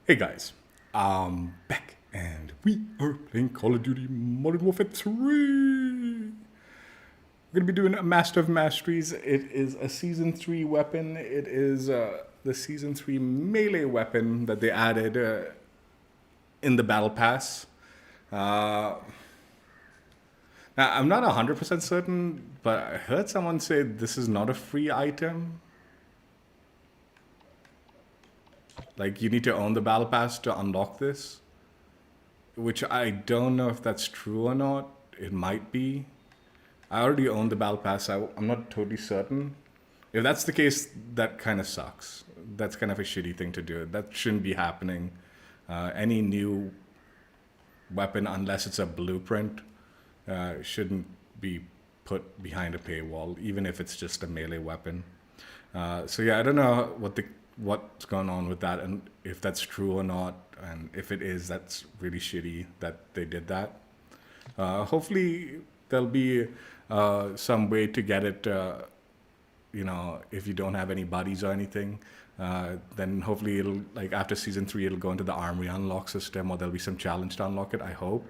Hey guys, I'm back and we are playing Call of Duty Modern Warfare 3. We're going to be doing a Master of Masteries. It is a Season 3 weapon. It is the Season 3 melee weapon that they added in the Battle Pass. Now, I'm not 100% certain, but I heard someone say this is not a free item. Like, you need to own the Battle Pass to unlock this, which I don't know if that's true or not. It might be. I already own the Battle Pass. I'm not totally certain. If that's the case, that kind of sucks. That's kind of a shitty thing to do. That shouldn't be happening. Any new weapon, unless it's a blueprint, shouldn't be put behind a paywall, even if it's just a melee weapon. So yeah, I don't know what's going on with that, and if that's true or not. And if it is, that's really shitty that they did that. Hopefully, there'll be some way to get it. If you don't have any buddies or anything, then hopefully it'll, like, after season 3, it'll go into the armory unlock system, or there'll be some challenge to unlock it. I hope.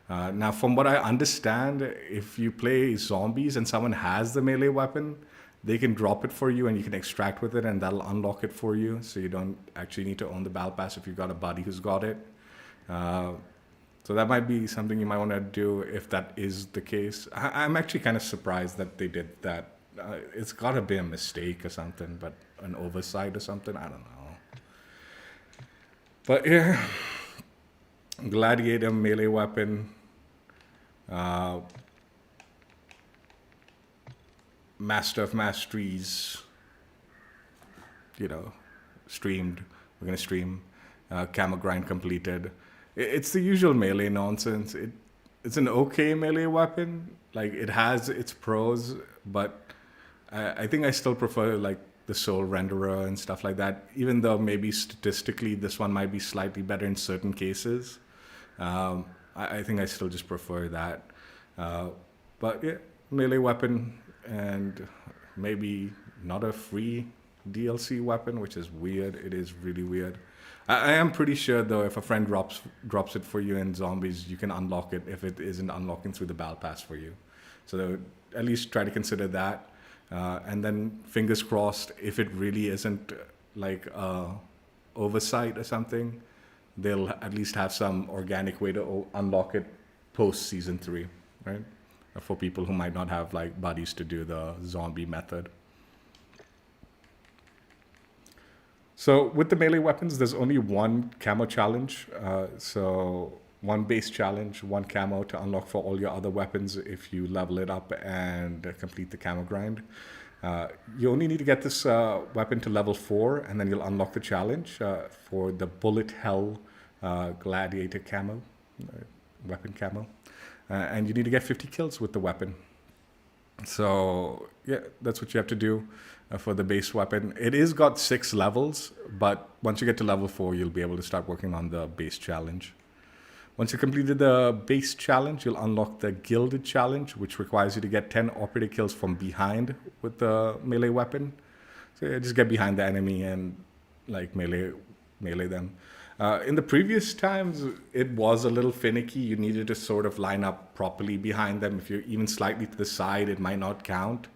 Now, from what I understand, if you play zombies and someone has the melee weapon, they can drop it for you and you can extract with it, and that'll unlock it for you. So you don't actually need to own the Battle Pass if you've got a buddy who's got it. So that might be something you might want to do if that is the case. I'm actually kind of surprised that they did that. It's got to be a mistake or something, but an oversight or something. I don't know. But yeah, Gladiator melee weapon. Master of Masteries, streamed. We're going to stream. Camo grind completed. It's the usual melee nonsense. It's an okay melee weapon. Like, it has its pros, but I think I still prefer, like, the Soul Renderer and stuff like that, even though maybe statistically this one might be slightly better in certain cases. I think I still just prefer that. But yeah, melee weapon, and maybe not a free DLC weapon, which is weird. It is really weird. I am pretty sure, though, if a friend drops it for you in zombies, you can unlock it if it isn't unlocking through the Battle Pass for you. So at least try to consider that. And then fingers crossed, if it really isn't like oversight or something, they'll at least have some organic way to unlock it post season 3, right? For people who might not have, like, buddies to do the zombie method. So with the melee weapons, there's only one camo challenge. So one base challenge, one camo to unlock for all your other weapons if you level it up and complete the camo grind. You only need to get this weapon to level 4, and then you'll unlock the challenge for the Bullet Hell Gladiator camo, weapon camo. And you need to get 50 kills with the weapon. So yeah, that's what you have to do for the base weapon. It is got 6 levels, but once you get to level 4, you'll be able to start working on the base challenge. Once you completed the base challenge, you'll unlock the Gilded Challenge, which requires you to get 10 operator kills from behind with the melee weapon. So yeah, just get behind the enemy and, like, melee them. In the previous times, it was a little finicky. You needed to sort of line up properly behind them. If you're even slightly to the side, it might not count.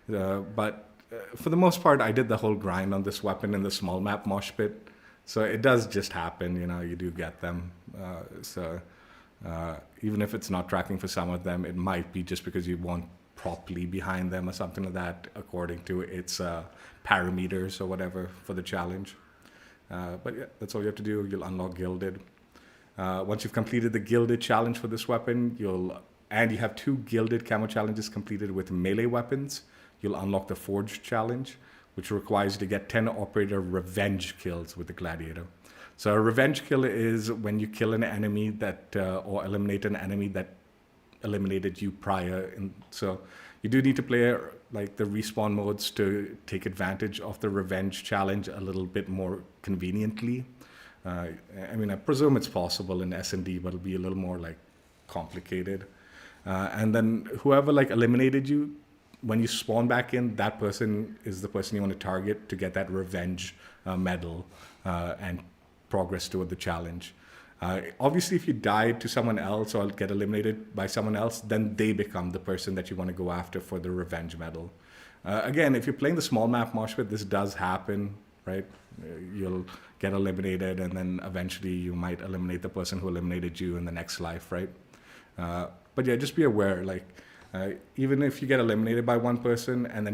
But for the most part, I did the whole grind on this weapon in the small map mosh pit. So it does just happen, you do get them. Even if it's not tracking for some of them, it might be just because you weren't properly behind them or something like that, according to its parameters or whatever for the challenge. But yeah, that's all you have to do. You'll unlock Gilded. Once you've completed the Gilded challenge for this weapon, you have 2 Gilded Camo Challenges completed with melee weapons, you'll unlock the Forged challenge, which requires you to get 10 operator revenge kills with the Gladiator. So a revenge kill is when you kill an enemy that, or eliminate an enemy that eliminated you prior. So you do need to play, like, the respawn modes to take advantage of the revenge challenge a little bit more conveniently. I presume it's possible in S&D, but it'll be a little more, like, complicated. And then whoever, like, eliminated you, when you spawn back in, that person is the person you want to target to get that revenge medal and progress toward the challenge. Obviously, if you die to someone else or get eliminated by someone else, then they become the person that you want to go after for the revenge medal. Again, if you're playing the small map mosh pit, this does happen, right? You'll get eliminated, and then eventually you might eliminate the person who eliminated you in the next life, right? But yeah, just be aware, like, even if you get eliminated by one person and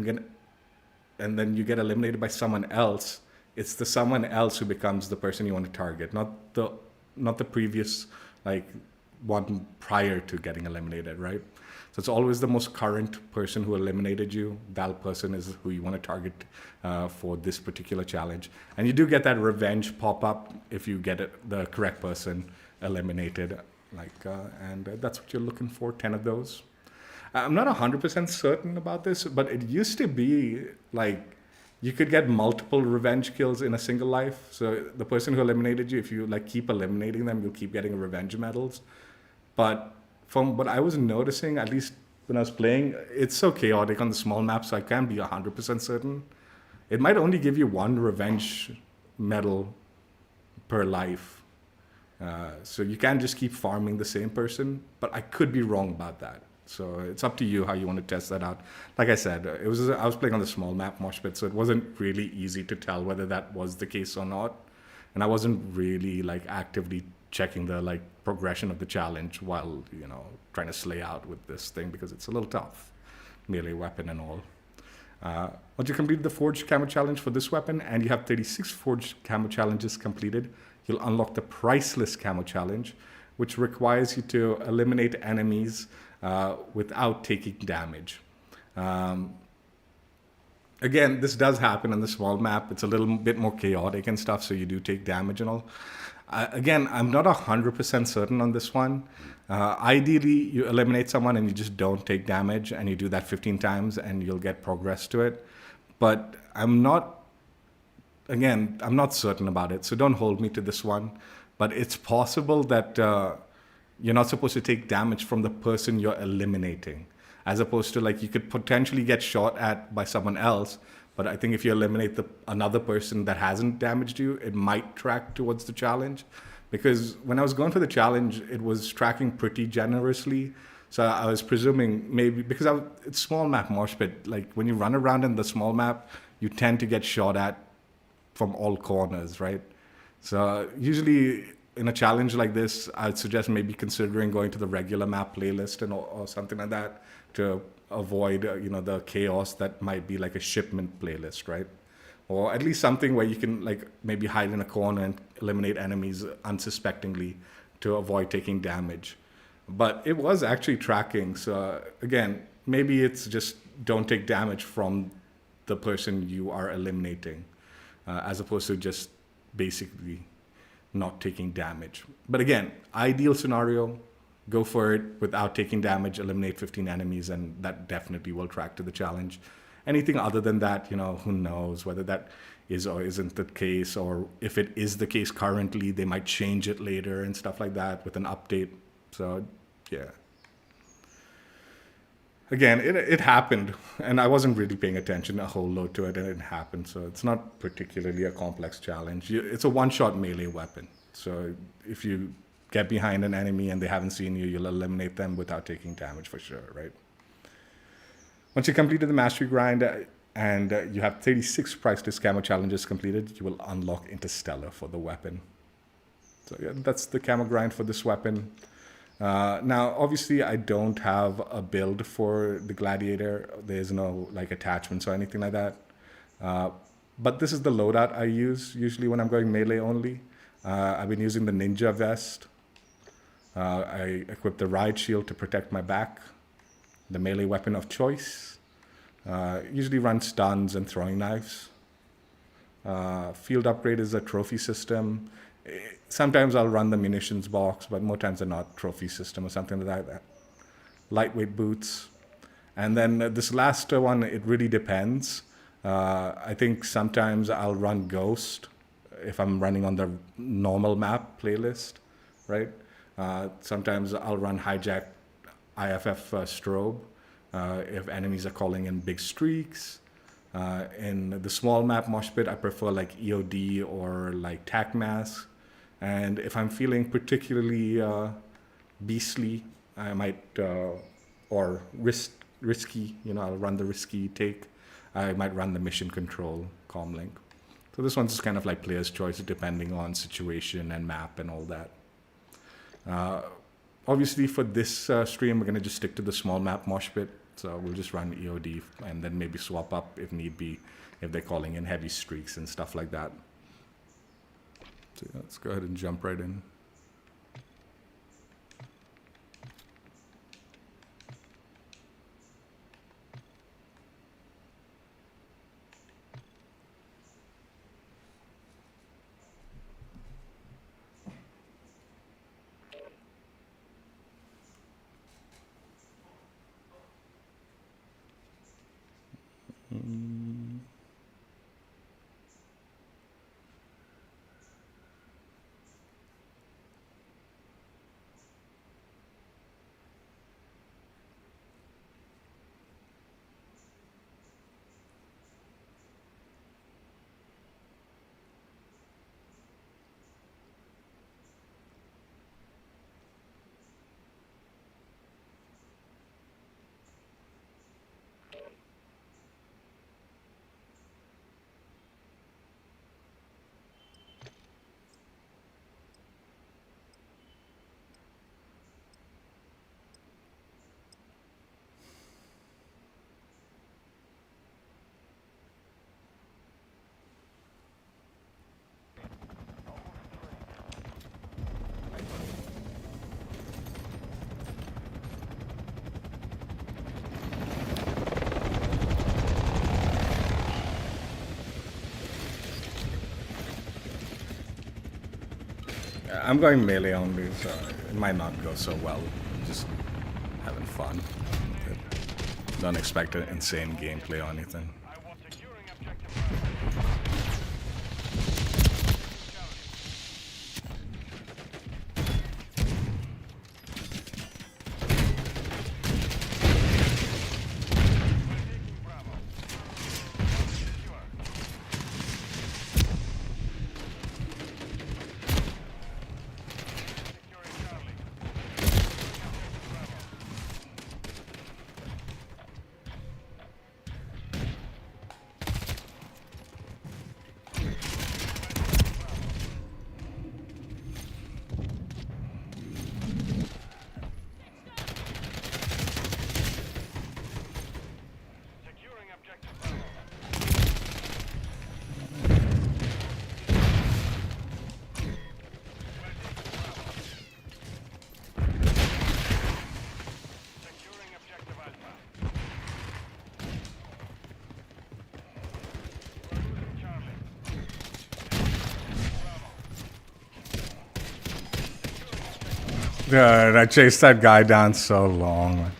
then you get eliminated by someone else, it's the someone else who becomes the person you want to target, not the previous, like, one prior to getting eliminated, right? So it's always the most current person who eliminated you. That person is who you want to target for this particular challenge. And you do get that revenge pop up if you get the correct person eliminated, and that's what you're looking for. 10 of those. I'm not 100% certain about this, but it used to be like you could get multiple revenge kills in a single life. So the person who eliminated you, if you like keep eliminating them, you'll keep getting revenge medals. But from what I was noticing, at least when I was playing, it's so chaotic on the small map, so I can't be 100% certain. It might only give you one revenge medal per life. So you can't just keep farming the same person, but I could be wrong about that. So it's up to you how you want to test that out. Like I said, I was playing on the small map mosh pit, so it wasn't really easy to tell whether that was the case or not. And I wasn't really like actively checking the like progression of the challenge while, trying to slay out with this thing, because it's a little tough, melee weapon and all. Once you complete the Forged Camo Challenge for this weapon, and you have 36 Forged Camo Challenges completed, you'll unlock the Priceless Camo Challenge, which requires you to eliminate enemies without taking damage. Again, this does happen on the small map. It's a little bit more chaotic and stuff, so you do take damage and all. Again, I'm not 100% certain on this one. Ideally, you eliminate someone and you just don't take damage, and you do that 15 times and you'll get progress to it. But I'm not certain about it, so don't hold me to this one. But it's possible that you're not supposed to take damage from the person you're eliminating, as opposed to like you could potentially get shot at by someone else. But I think if you eliminate another person that hasn't damaged you, it might track towards the challenge. Because when I was going for the challenge, it was tracking pretty generously. So I was presuming maybe, because it's small map mosh pit, like when you run around in the small map, you tend to get shot at from all corners, right? So usually in a challenge like this, I'd suggest maybe considering going to the regular map playlist or something like that to avoid the chaos that might be like a shipment playlist, right? Or at least something where you can like maybe hide in a corner and eliminate enemies unsuspectingly to avoid taking damage. But it was actually tracking. So again, maybe it's just don't take damage from the person you are eliminating, as opposed to just basically not taking damage. But again, ideal scenario, go for it without taking damage, eliminate 15 enemies, and that definitely will track to the challenge. Anything other than that, who knows whether that is or isn't the case, or if it is the case currently, they might change it later and stuff like that with an update. So, yeah. Again, it happened, and I wasn't really paying attention a whole lot to it, and it happened. So it's not particularly a complex challenge. It's a one-shot melee weapon. So if you get behind an enemy and they haven't seen you, you'll eliminate them without taking damage for sure, right? Once you completed the mastery grind and you have 36 Priceless Camo Challenges completed, you will unlock Interstellar for the weapon. So yeah, that's the camo grind for this weapon. Now, obviously, I don't have a build for the Gladiator. There's no like attachments or anything like that. But this is the loadout I use usually when I'm going melee only. I've been using the Ninja Vest. I equip the Ride Shield to protect my back. The melee weapon of choice. Usually run stuns and throwing knives. Field upgrade is a trophy system. Sometimes I'll run the munitions box, but more times than not, trophy system or something like that. Lightweight boots. And then this last one, it really depends. I think sometimes I'll run Ghost if I'm running on the normal map playlist, right? Sometimes I'll run Hijack IFF Strobe if enemies are calling in big streaks. In the small map mosh pit, I prefer like EOD or like Tac Mask. And if I'm feeling particularly beastly, I might, or risky, I'll run the risky take. I might run the mission control comlink. So this one's kind of like player's choice depending on situation and map and all that. Obviously for this stream, we're going to just stick to the small map mosh pit. So we'll just run EOD and then maybe swap up if need be, if they're calling in heavy streaks and stuff like that. So let's go ahead and jump right in. I'm going melee only, so it might not go so well. Just having fun. Don't expect an insane gameplay or anything. God, I chased that guy down so long.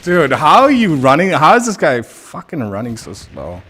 Dude, how are you running? How is this guy fucking running so slow?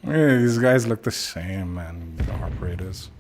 Yeah, these guys look the same, man. The operators.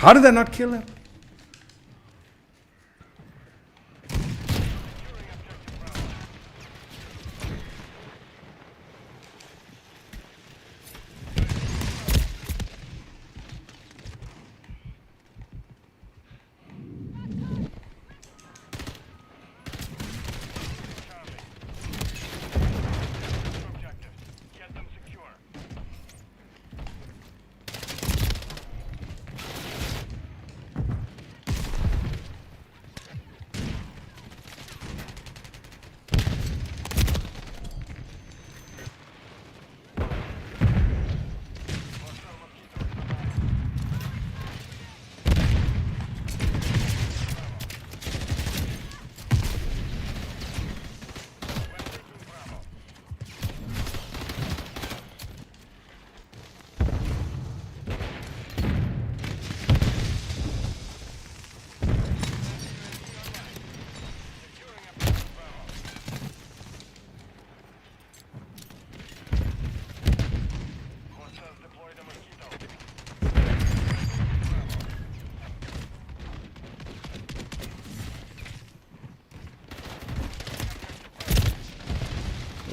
How did that not kill him?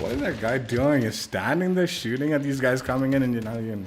What is that guy doing? He's standing there shooting at these guys coming in and you're not even...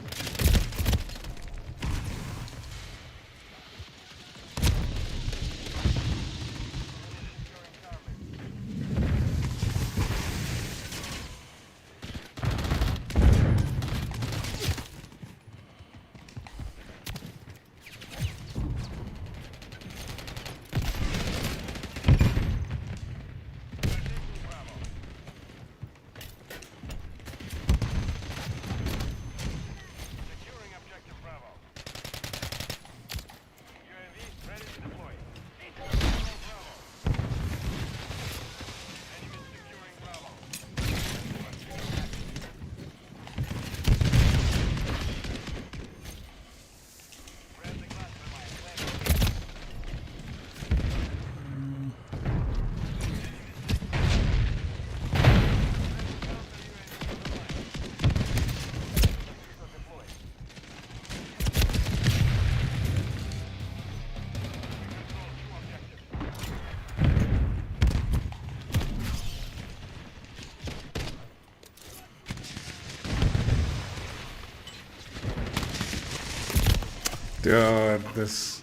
Dude, this...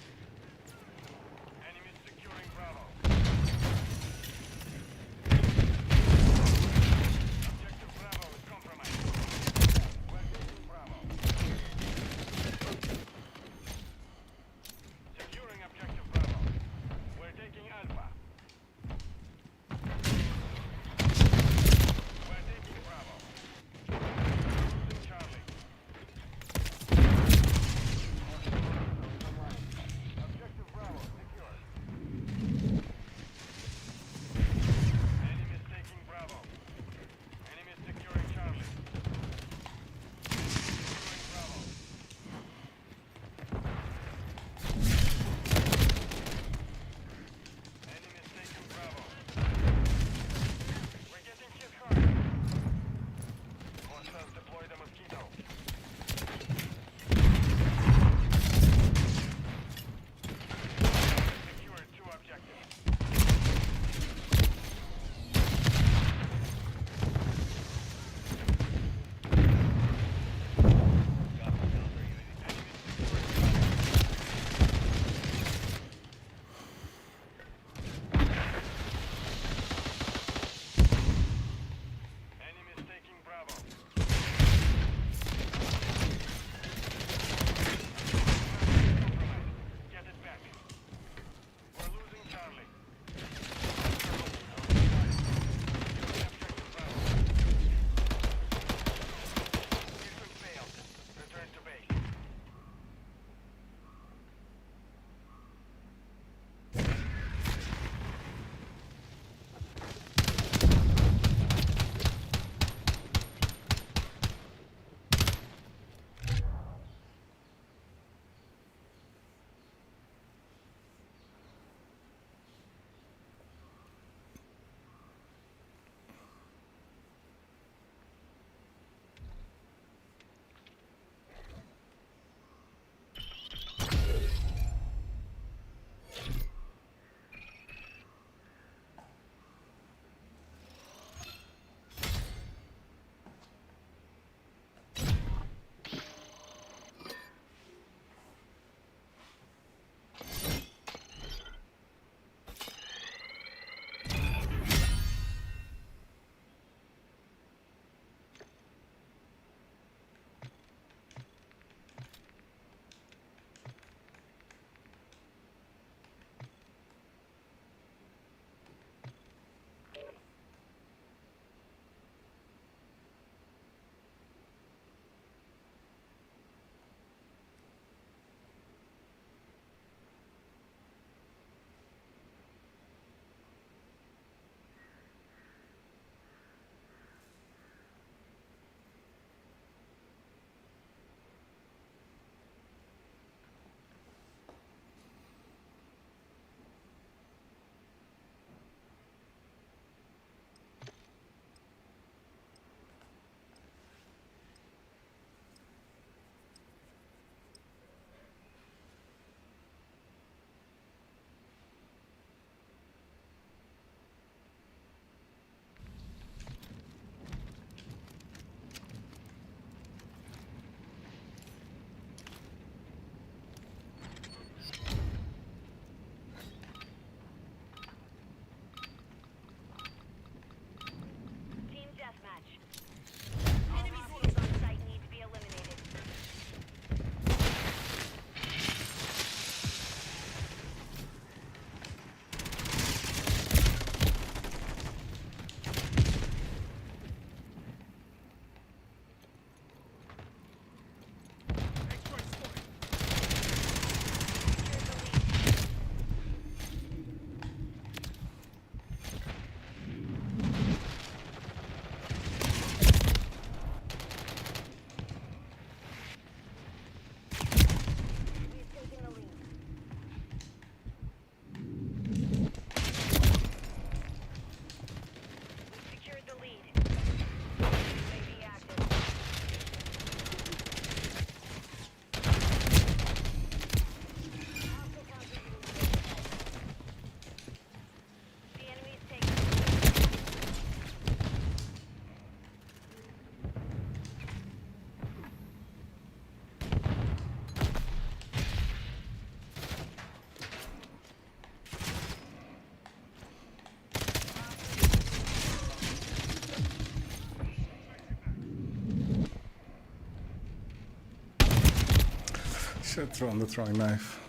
Should have thrown the throwing knife.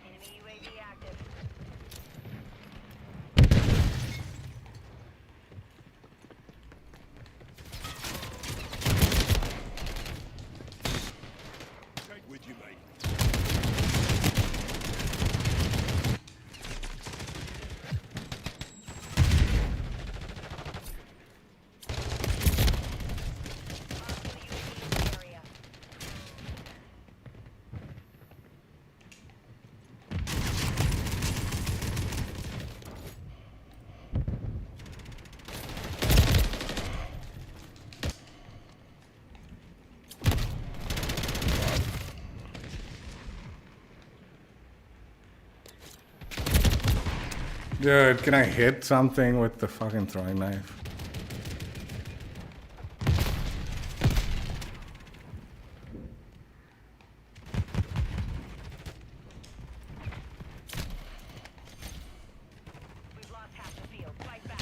Enemy UAV active. Take with you, mate. Area. Dude, can I hit something with the fucking throwing knife? We've lost half the field. Fight back.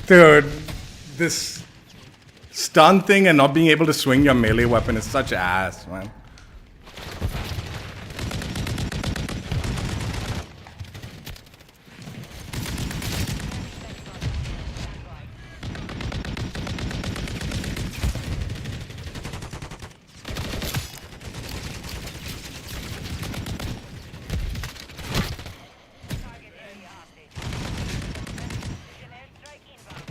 Dude, this stun thing and not being able to swing your melee weapon is such ass, man. Target area update. Precision airstrike inbound.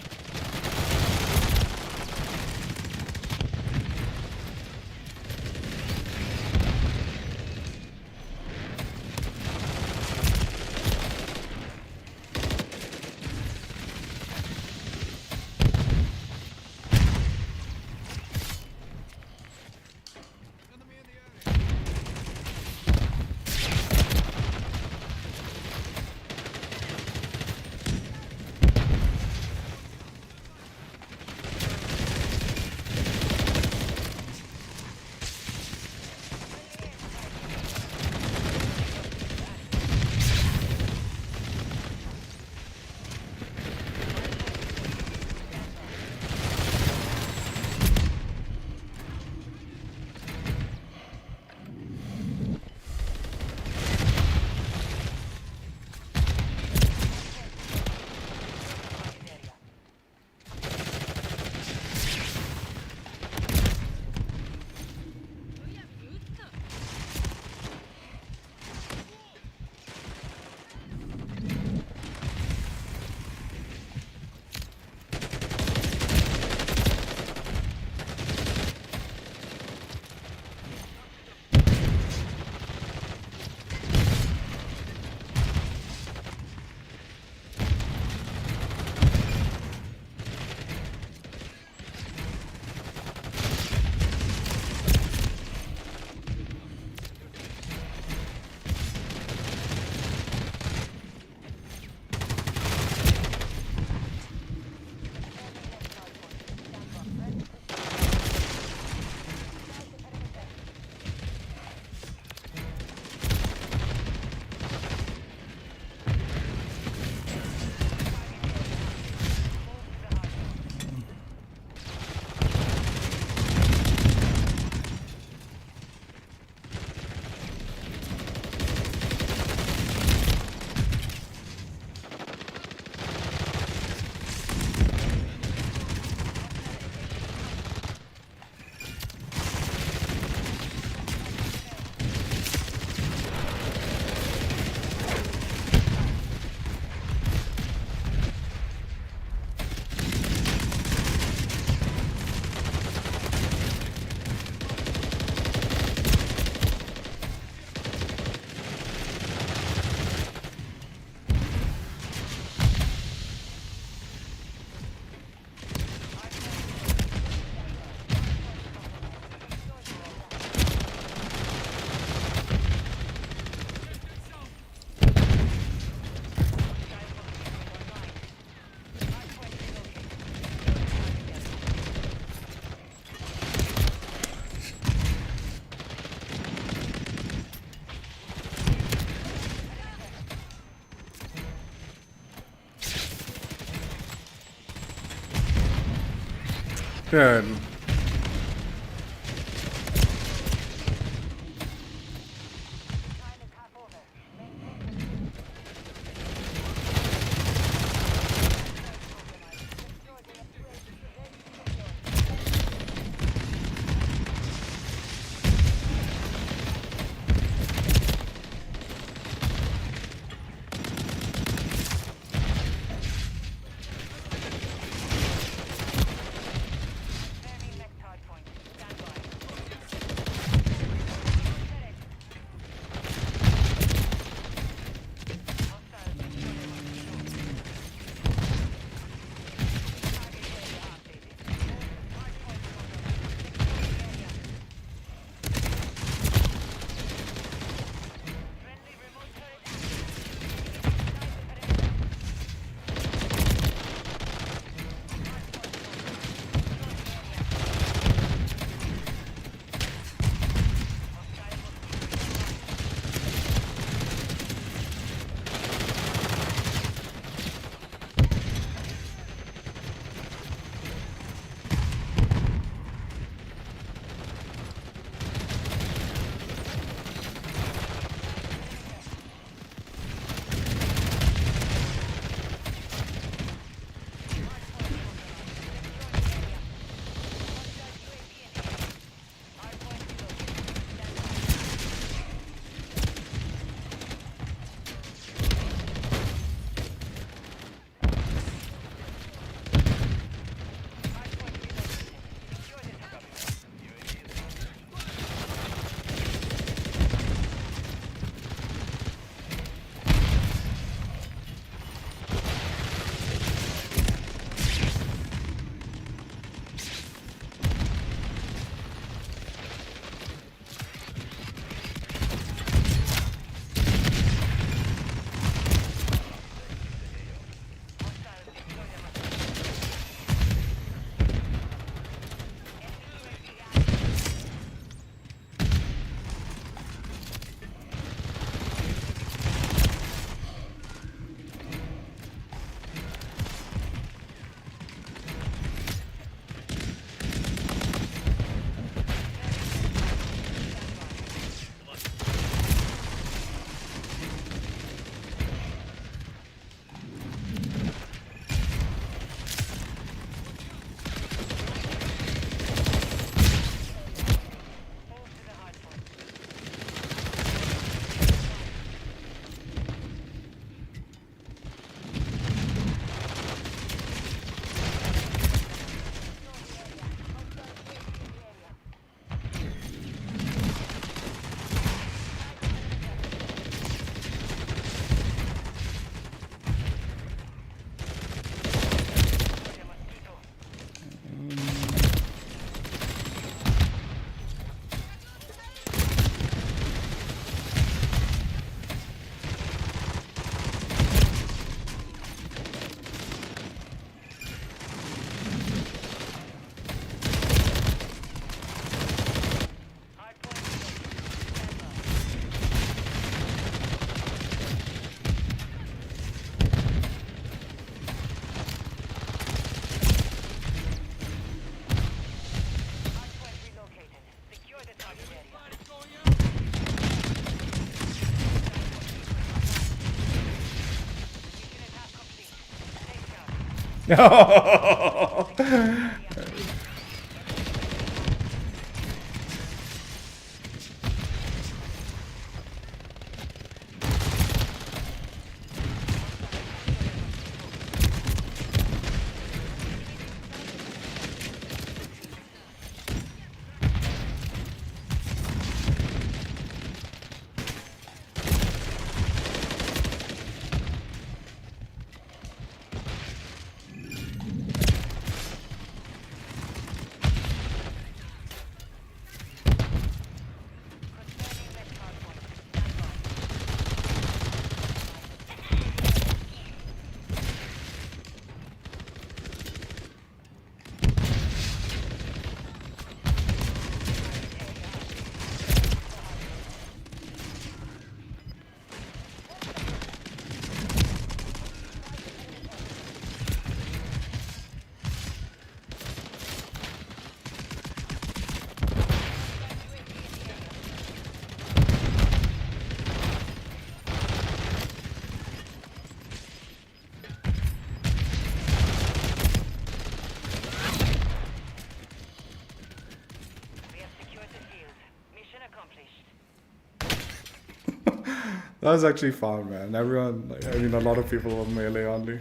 Good. Time is half over. Maintain We have secured the field. Mission accomplished. That was actually fun, man. Everyone, like, I mean, a lot of people were melee only.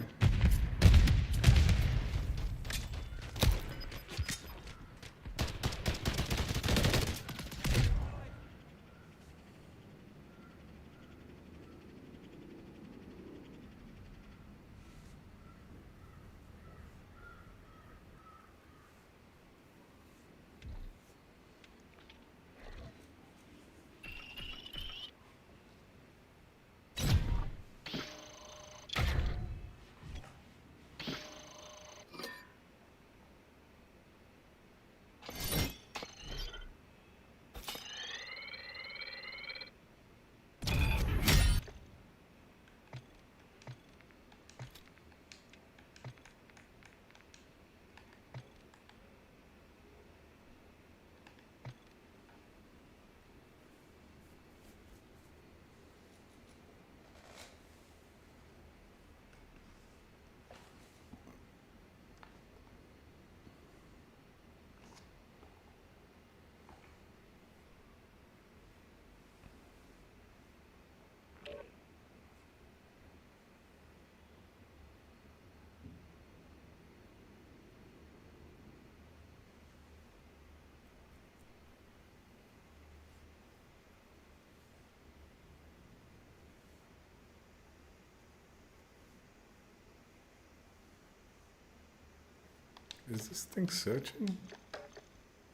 Is this thing searching?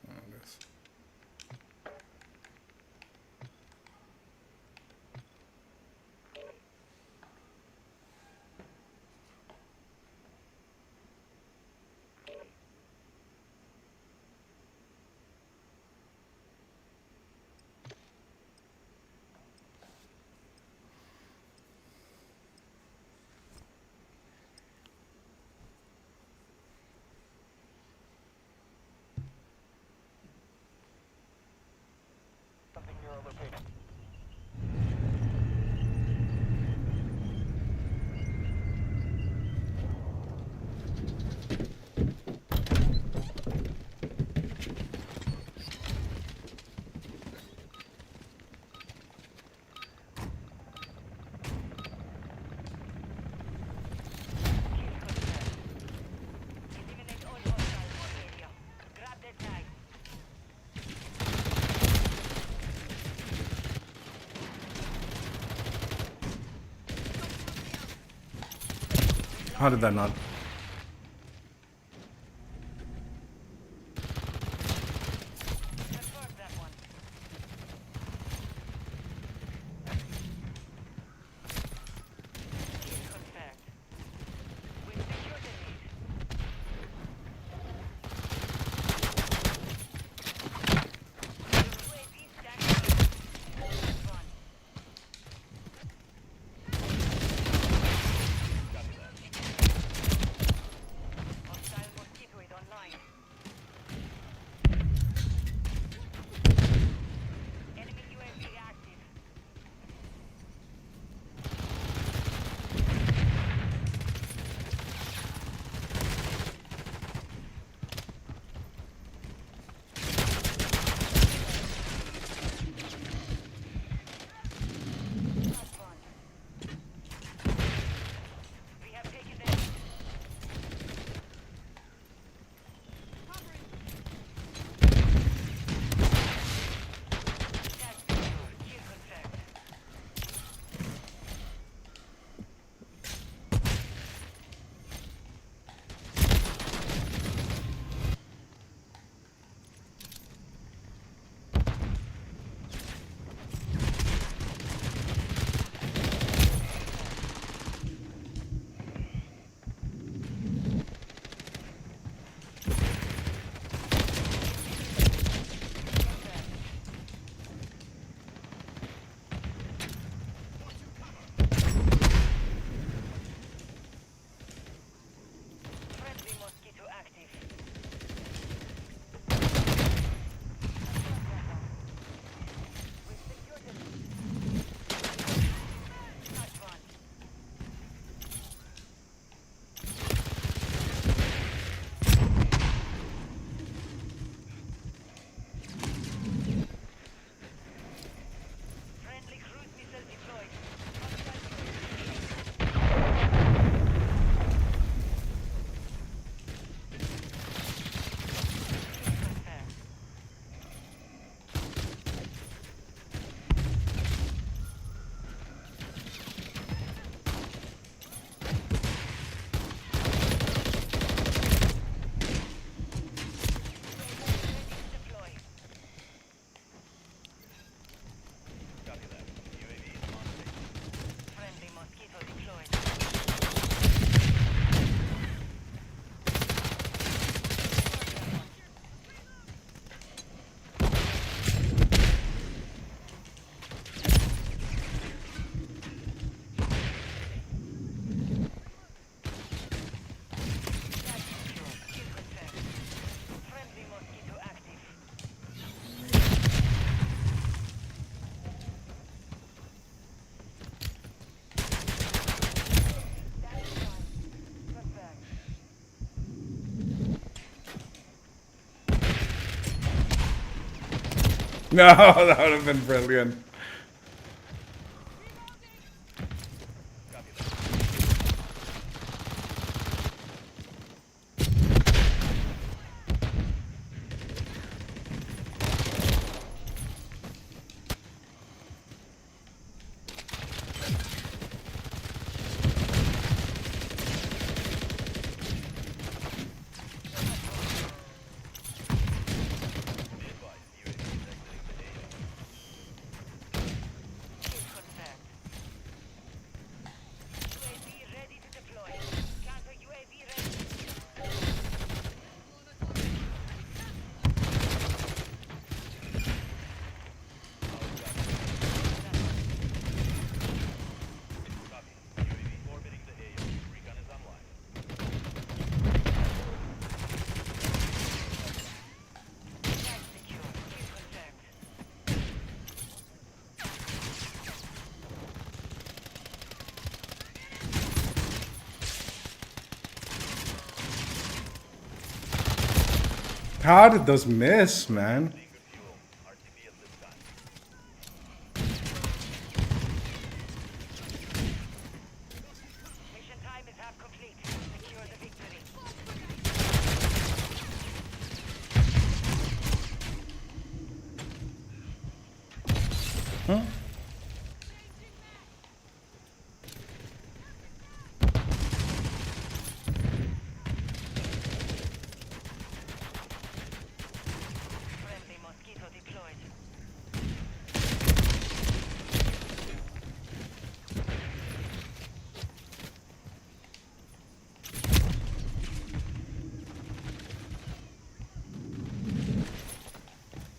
Oh, it is. Something near our location. Eliminate all hostiles in the area. Grab that tag. How did that not? Confirm that one. Confirmed. We've secured the lead. UAV standing by. Run. No, that would have been brilliant. Confirmed. UAV ready to deploy. Counter UAV ready. Tag secure. Kill confirmed. How did those miss, man? Mission time is half complete. Secure the victory. Friendly mosquito deployed.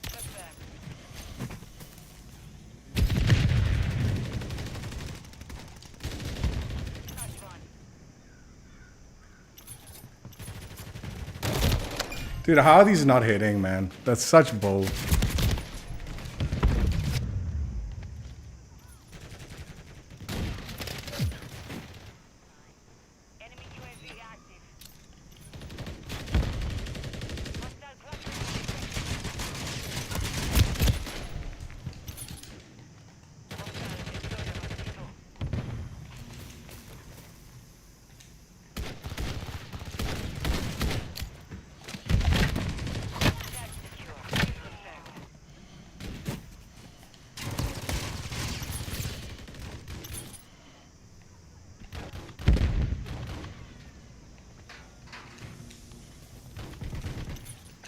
Confirmed. Touch one. Dude, how are these not hitting, man? That's such bull. Enemy UAV active. Hostile cluster. Hostile deployed a mosquito. Tag secure. Kill confirmed. Kill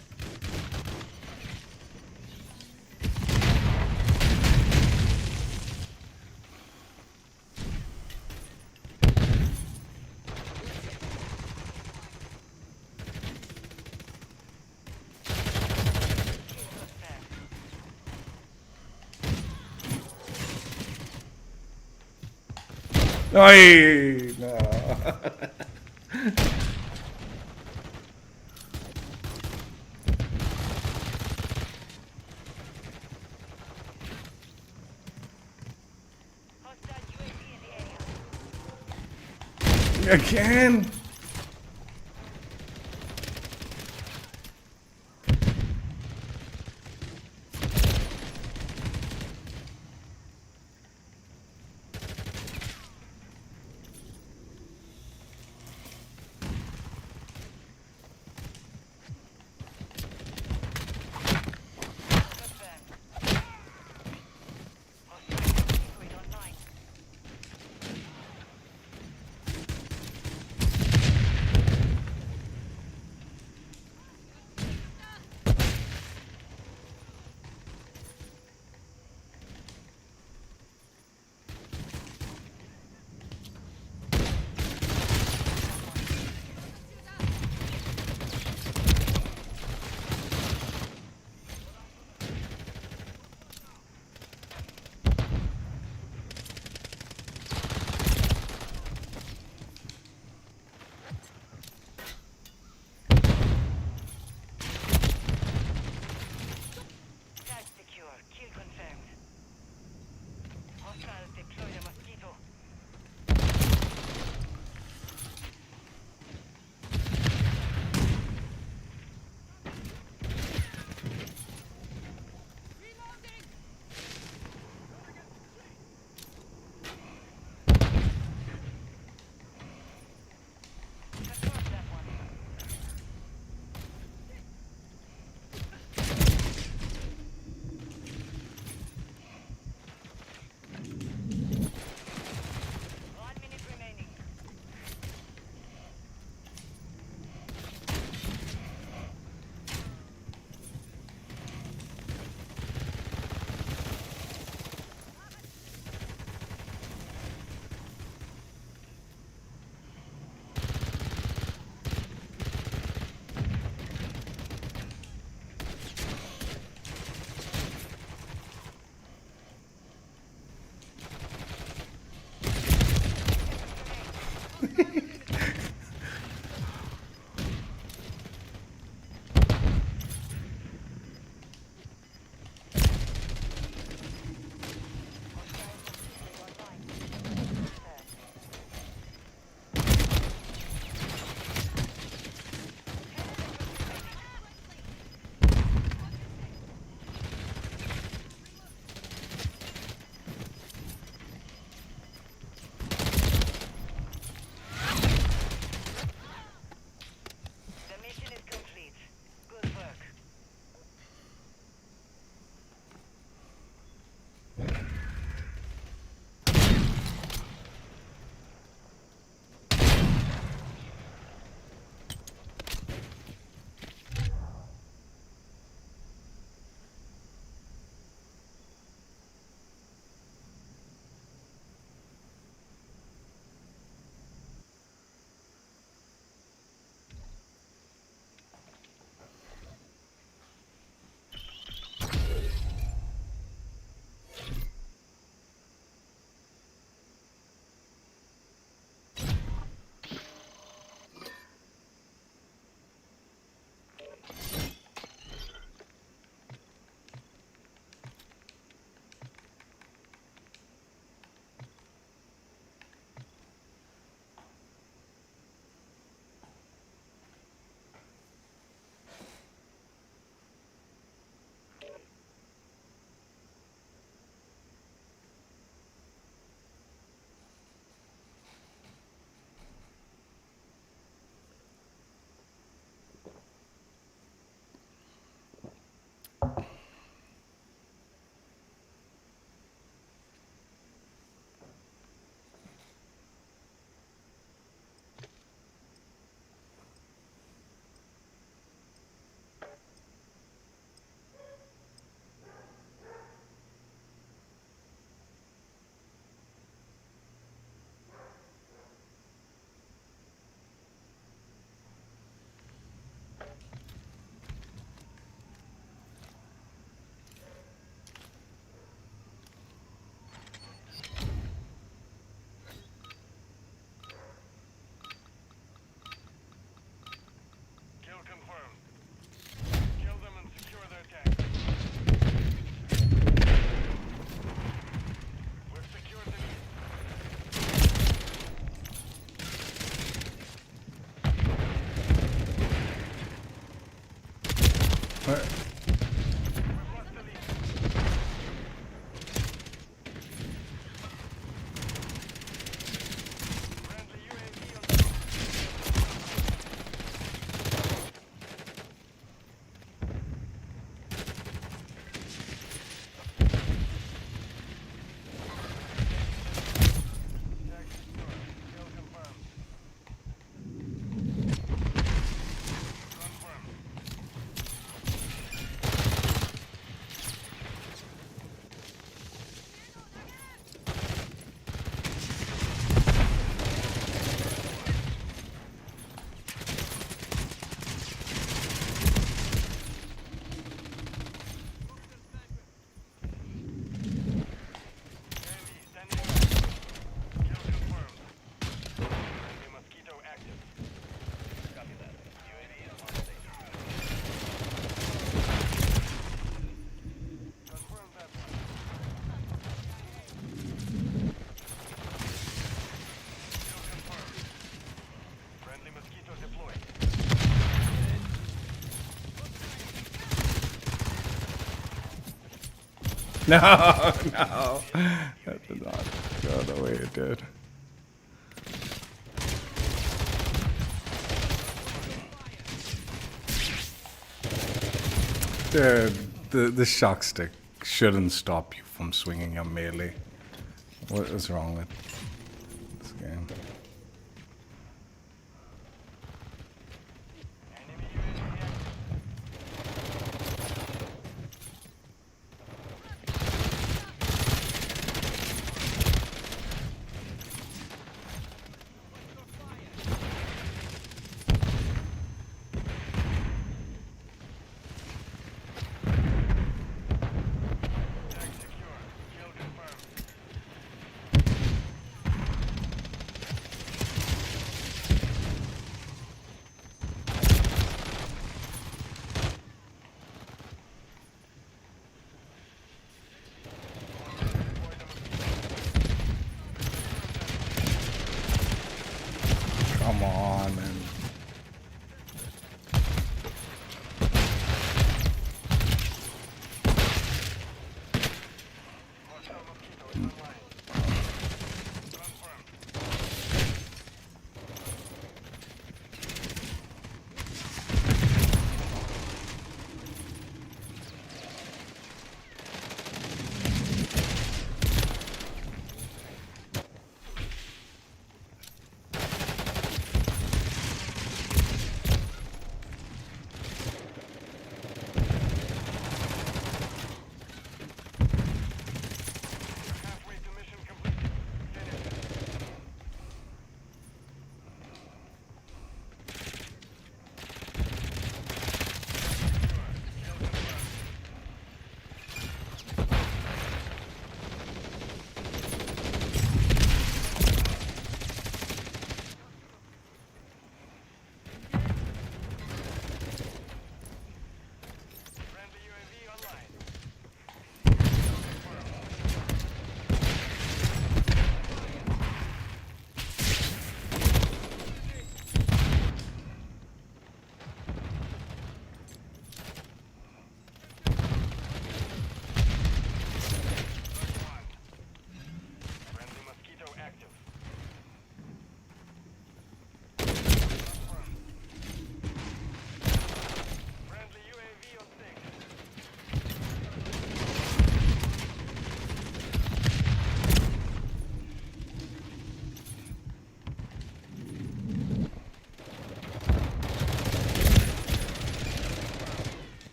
confirmed. Oy, no. Hostile UAV in the area. Again? Confirmed. Hostile liquid online. No, no. That did not go the way it did. Dude, the shock stick shouldn't stop you from swinging your melee. What is wrong with this game? Come on, man.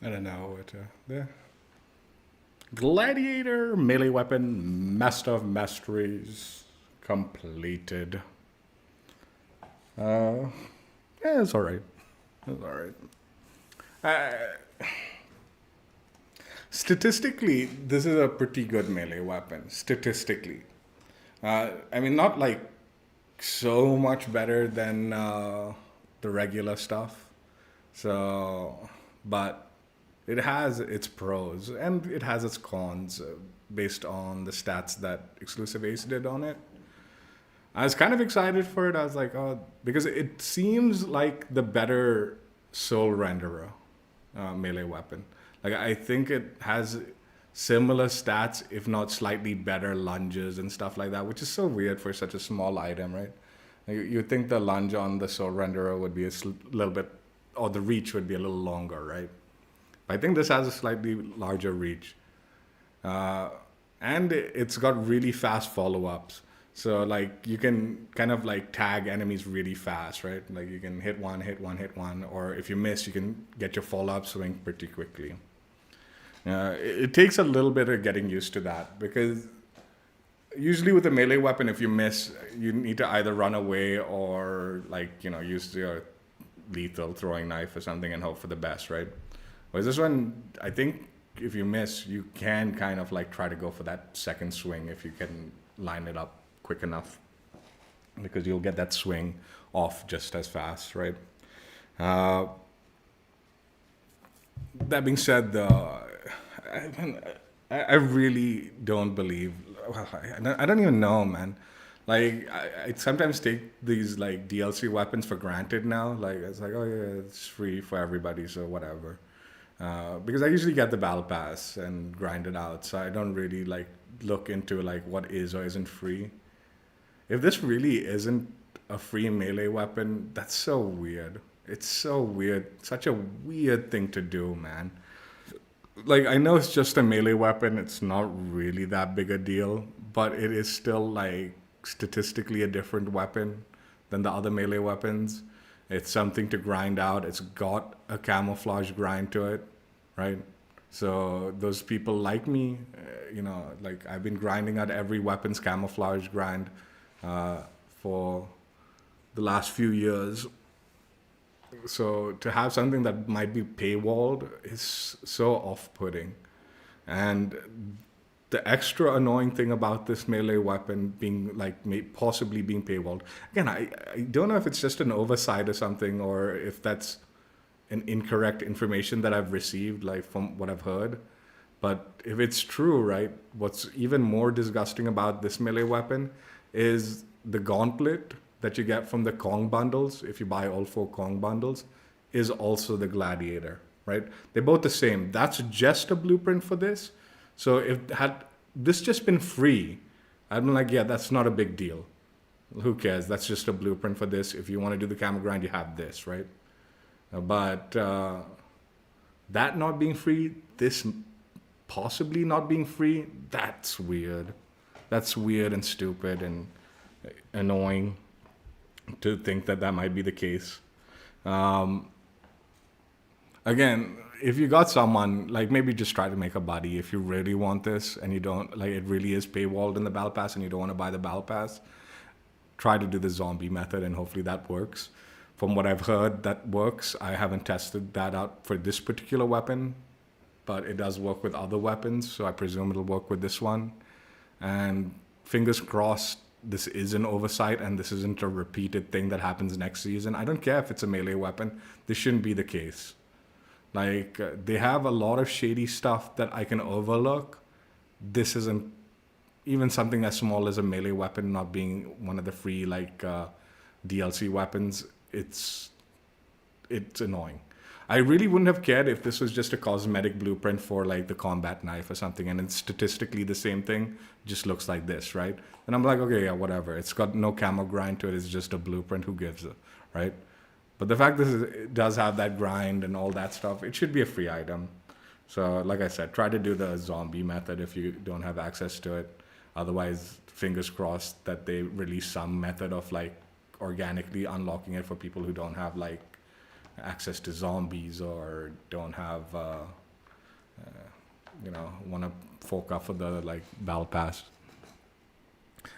I don't know what there. Gladiator melee weapon, Master of Masteries, completed. Yeah, it's alright. It's alright. Statistically, this is a pretty good melee weapon. Statistically, I mean, not like so much better than the regular stuff. So, but it has its pros and it has its cons based on the stats that Exclusive Ace did on it. I was kind of excited for it. I was like, oh, because it seems like the better Soul Renderer melee weapon. Like, I think it has similar stats, if not slightly better lunges and stuff like that, which is so weird for such a small item, right? Like, you'd think the lunge on the Soul Renderer would be a little bit, or the reach would be a little longer, right? I think this has a slightly larger reach. And it's got really fast follow-ups. So, like, you can kind of, like, tag enemies really fast, right? Like, you can hit one, or if you miss, you can get your follow-up swing pretty quickly. It takes a little bit of getting used to that, because usually with a melee weapon, if you miss, you need to either run away or, like, use your lethal throwing knife or something and hope for the best, right? Whereas this one, I think if you miss, you can kind of like try to go for that second swing if you can line it up quick enough, because you'll get that swing off just as fast, right? That being said, though, I really don't believe. Well, I don't even know, man. Like, I sometimes take these like DLC weapons for granted now. Like, it's like, oh yeah, it's free for everybody, so whatever. Because I usually get the battle pass and grind it out, so I don't really like look into like what is or isn't free. If this really isn't a free melee weapon, that's so weird. It's so weird. Such a weird thing to do, man. Like, I know it's just a melee weapon. It's not really that big a deal, but it is still like statistically a different weapon than the other melee weapons. It's something to grind out. It's got a camouflage grind to it, right? So those people like me, like I've been grinding out every weapon's camouflage grind for the last few years. So to have something that might be paywalled is so off-putting. And the extra annoying thing about this melee weapon being like possibly being paywalled, again, I don't know if it's just an oversight or something, or if that's an incorrect information that I've received, like from what I've heard. But if it's true, right, what's even more disgusting about this melee weapon is the gauntlet that you get from the Kong bundles, if you buy all 4 Kong bundles, is also the Gladiator, right? They're both the same. That's just a blueprint for this. So if had this just been free, I'd be like, yeah, that's not a big deal. Who cares? That's just a blueprint for this. If you want to do the camo grind, you have this, right? But that not being free, this possibly not being free, that's weird. That's weird and stupid and annoying to think that might be the case. Again, if you got someone, like, maybe just try to make a buddy if you really want this and you don't, like, it really is paywalled in the battle pass and you don't want to buy the battle pass, try to do the zombie method and hopefully that works. From what I've heard, that works. I haven't tested that out for this particular weapon, but it does work with other weapons, so I presume it'll work with this one. And fingers crossed, this is an oversight and this isn't a repeated thing that happens next season. I don't care if it's a melee weapon. This shouldn't be the case. Like, they have a lot of shady stuff that I can overlook. This isn't even something as small as a melee weapon not being one of the free, like, DLC weapons. It's annoying. I really wouldn't have cared if this was just a cosmetic blueprint for like the combat knife or something, and it's statistically the same thing, just looks like this, right? And I'm like, okay, yeah, whatever. It's got no camo grind to it. It's just a blueprint. Who gives it, right? But the fact that it does have that grind and all that stuff, it should be a free item. So like I said, try to do the zombie method if you don't have access to it. Otherwise, fingers crossed that they release some method of like organically unlocking it for people who don't have like access to zombies or don't have, want to fork up for the like battle pass.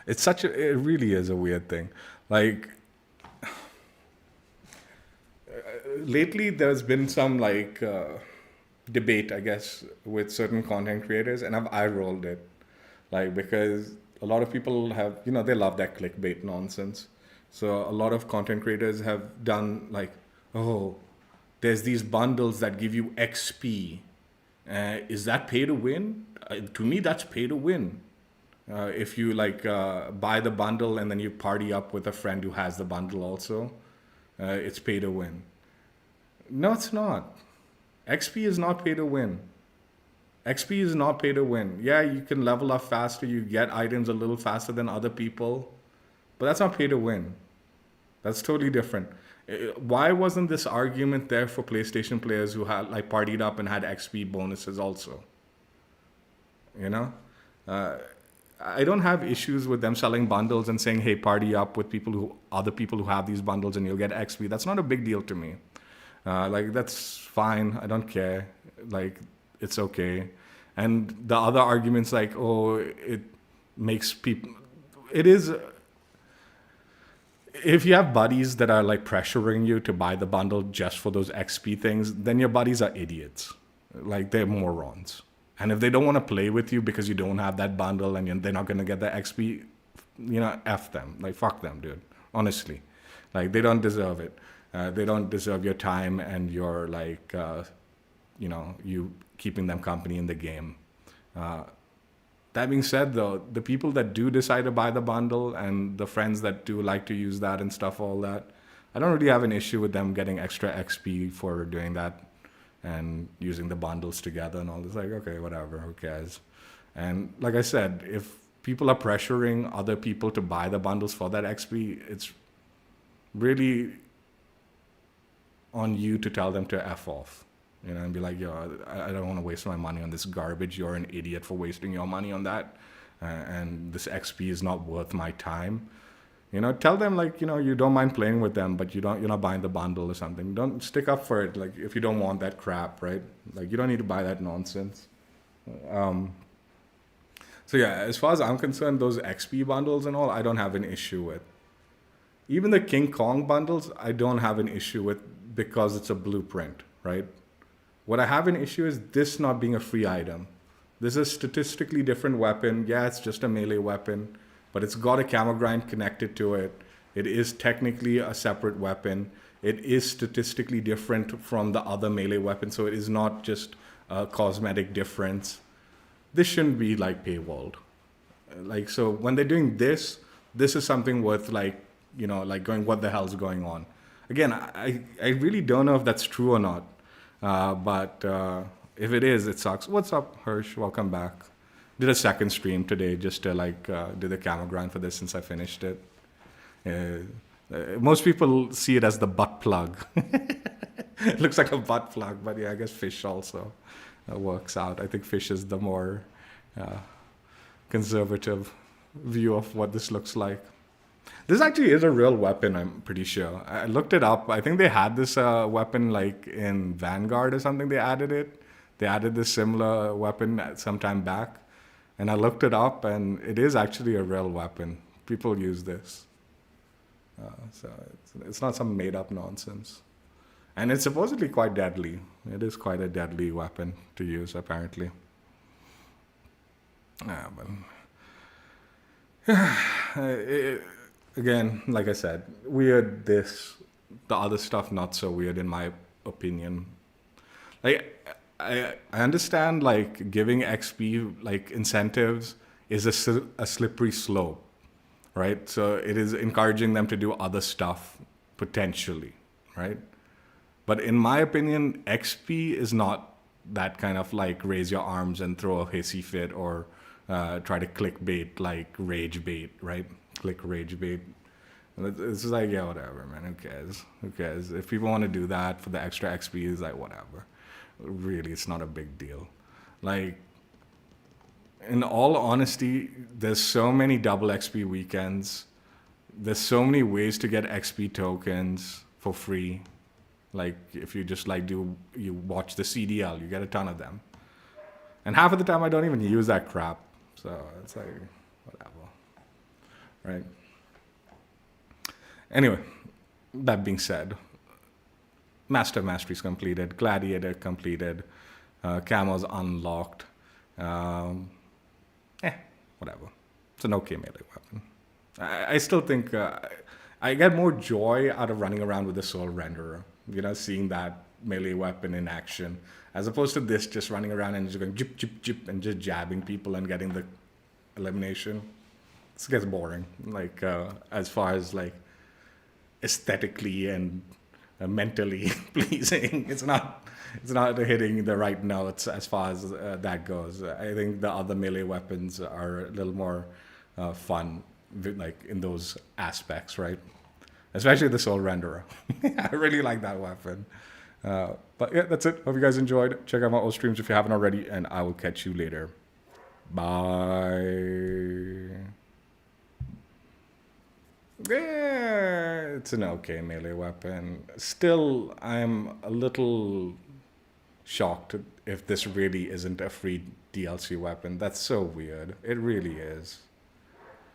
It really is a weird thing. Like lately, there's been some like debate, I guess, with certain content creators, and I've eye rolled it, like because a lot of people have, they love that clickbait nonsense. So a lot of content creators have done like, oh, there's these bundles that give you XP. Is that pay to win? To me, that's pay to win. If you like buy the bundle and then you party up with a friend who has the bundle also, it's pay to win. No, it's not. XP is not pay to win. XP is not pay to win. Yeah, you can level up faster, you get items a little faster than other people, but that's not pay to win. That's totally different. Why wasn't this argument there for PlayStation players who had like partied up and had XP bonuses also? I don't have issues with them selling bundles and saying, hey, party up with other people who have these bundles and you'll get XP. That's not a big deal to me. Like, that's fine. I don't care. Like, it's okay. And the other arguments like, oh, it makes people... It is... If you have buddies that are like pressuring you to buy the bundle just for those XP things, then your buddies are idiots. Like, they're morons. And if they don't want to play with you because you don't have that bundle and they're not going to get the XP, F them. Like, fuck them, dude. Honestly. Like, they don't deserve it. They don't deserve your time and your, like, you keeping them company in the game. That being said, though, the people that do decide to buy the bundle and the friends that do like to use that and stuff, all that, I don't really have an issue with them getting extra XP for doing that and using the bundles together and all this. Like, okay, whatever, who cares? And like I said, if people are pressuring other people to buy the bundles for that XP, it's really on you to tell them to F off. And be like, yo, I don't want to waste my money on this garbage. You're an idiot for wasting your money on that. And this XP is not worth my time. Tell them like, you don't mind playing with them, but you're not buying the bundle or something. Don't stick up for it. Like, if you don't want that crap, right? Like, you don't need to buy that nonsense. So yeah, as far as I'm concerned, those XP bundles and all, I don't have an issue with. Even the King Kong bundles, I don't have an issue with because it's a blueprint, right? What I have an issue is this not being a free item. This is a statistically different weapon. Yeah, it's just a melee weapon, but it's got a camo grind connected to it. It is technically a separate weapon. It is statistically different from the other melee weapon, so it is not just a cosmetic difference. This shouldn't be like paywalled. Like, so when they're doing this is something worth like, like going, what the hell's going on? Again, I really don't know if that's true or not. But if it is, it sucks. What's up, Hirsch? Welcome back. Did a second stream today just to like do the camo grind for this since I finished it. Most people see it as the butt plug. It looks like a butt plug, but yeah, I guess Fish also works out. I think Fish is the more conservative view of what this looks like. This actually is a real weapon, I'm pretty sure. I looked it up. I think they had this weapon like in Vanguard or something. They added it. They added this similar weapon some time back. And I looked it up, and it is actually a real weapon. People use this. So it's not some made-up nonsense. And it's supposedly quite deadly. It is quite a deadly weapon to use, apparently. Again, like I said, weird this, the other stuff not so weird in my opinion. Like, I understand like giving XP like incentives is a slippery slope, right? So it is encouraging them to do other stuff potentially, right? But in my opinion, XP is not that kind of like raise your arms and throw a hissy fit or try to clickbait like rage bait, right? Click rage bait. It's just like, yeah, whatever, man. Who cares? Who cares? If people want to do that for the extra XP, it's like, whatever. Really, it's not a big deal. Like, in all honesty, there's so many double XP weekends. There's so many ways to get XP tokens for free. Like if you just like you watch the CDL, you get a ton of them. And half of the time I don't even use that crap. So it's like whatever. Right? Anyway, that being said, Master Mastery's completed, Gladiator completed, Camo's unlocked. Whatever. It's an okay melee weapon. I still think I get more joy out of running around with the Soul Renderer. You know, seeing that melee weapon in action, as opposed to this just running around and just going jip, jip, jip, and just jabbing people and getting the elimination. This gets boring. Like, as far as like aesthetically and mentally pleasing, it's not hitting the right notes as far as that goes. I think the other melee weapons are a little more fun, like in those aspects, right? Especially the Soul Renderer. I really like that weapon. But yeah, that's it. Hope you guys enjoyed. Check out my old streams if you haven't already, and I will catch you later. Bye. Yeah, it's an okay melee weapon. Still, I'm a little shocked if this really isn't a free DLC weapon. That's so weird. It really is.